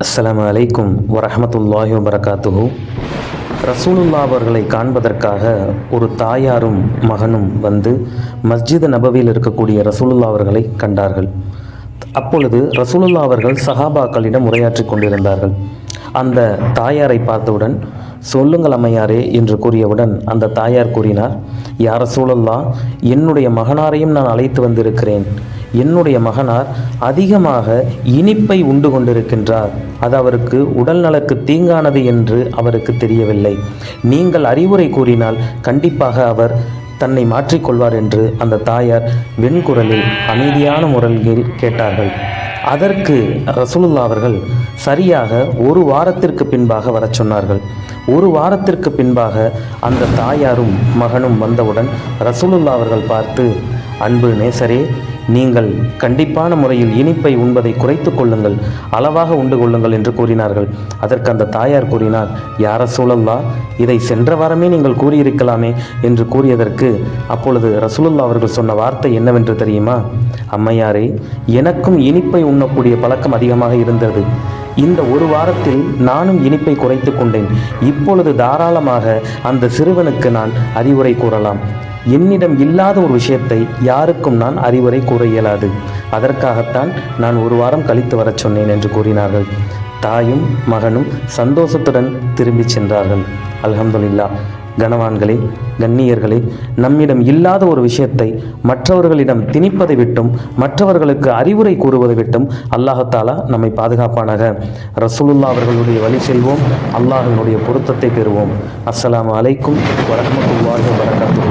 அஸ்ஸலாமு அலைக்கும் வரஹ்மத்துல்லாஹி வபரகாத்துஹு. ரசூலுல்லாஹ் அவர்களை காண்பதற்காக ஒரு தாயாரும் மகனும் வந்து மஸ்ஜித் நபவியில் இருக்கக்கூடிய ரசூலுல்லாஹ் அவர்களை கண்டார்கள். அப்பொழுது ரசூலுல்லாஹ் அவர்கள் சஹாபாக்களிடம் உரையாற்றி கொண்டிருந்தார்கள். அந்த தாயாரை பார்த்தவுடன், சொல்லுங்கள் அம்மையாரே என்று கூறியவுடன் அந்த தாயார் கூறினார், யா ரசூலுல்லாஹ், என்னுடைய மகனாரையும் நான் அழைத்து வந்திருக்கிறேன். என்னுடைய மகனார் அதிகமாக இனிப்பை உண்டு கொண்டிருக்கின்றார். அது அவருக்கு உடல் நலக்கு தீங்கானது என்று அவருக்கு தெரியவில்லை. நீங்கள் அறிவுரை கூறினால் கண்டிப்பாக அவர் தன்னை மாற்றிக்கொள்வார் என்று அந்த தாயார் வெண்குரலில் அமைதியான முறையில் கேட்டார்கள். அதற்கு ரசூலுல்லாஹ் அவர்கள் சரியாக ஒரு வாரத்திற்கு பின்பாக வரச் சொன்னார்கள். ஒரு வாரத்திற்கு பின்பாக அந்த தாயாரும் மகனும் வந்தவுடன் ரசூலுல்லாஹ் அவர்கள் பார்த்து, அன்பு நேசரே, நீங்கள் கண்டிப்பான முறையில் இனிப்பை உண்பதை குறைத்து கொள்ளுங்கள், அளவாக உண்டு கொள்ளுங்கள் என்று கூறினார்கள். அதற்கு அந்த தாயார் கூறினார், யா ரசூலல்லாஹ், இதை சென்ற வாரமே நீங்கள் கூறியிருக்கலாமே என்று கூறியதற்கு அப்பொழுது ரசூலுல்லாஹ் அவர்கள் சொன்ன வார்த்தை என்னவென்று தெரியுமா? அம்மையாரே, எனக்கும் இனிப்பை உண்ணக்கூடிய பழக்கம் அதிகமாக இருந்தது. இந்த ஒரு வாரத்தில் நானும் இனிப்பை குறைத்து கொண்டேன். இப்பொழுது தாராளமாக அந்த சிறுவனுக்கு நான் அறிவுரை கூறலாம். என்னிடம் இல்லாத ஒரு விஷயத்தை யாருக்கும் நான் அறிவுரை கூற இயலாது. அதற்காகத்தான் நான் ஒரு வாரம் கழித்து வரச் சொன்னேன் என்று கூறினார்கள். தாயும் மகனும் சந்தோஷத்துடன் திரும்பி சென்றார்கள். அல்ஹம்துலில்லாஹ். கனவான்களே, கண்ணியர்களே, நம்மிடம் இல்லாத ஒரு விஷயத்தை மற்றவர்களிடம் திணிப்பதை விட்டும் மற்றவர்களுக்கு அறிவுரை கூறுவதை விட்டும் அல்லாஹ் நம்மை பாதுகாப்பானாக. ரசூலுல்லாஹ் அவர்களுடைய வழி செல்வோம், அல்லாஹ்வினுடைய பொருத்தத்தை பெறுவோம். அஸ்ஸலாமு அலைக்கும் வரஹ்மத்துல்லாஹி வபரகாத்துஹு.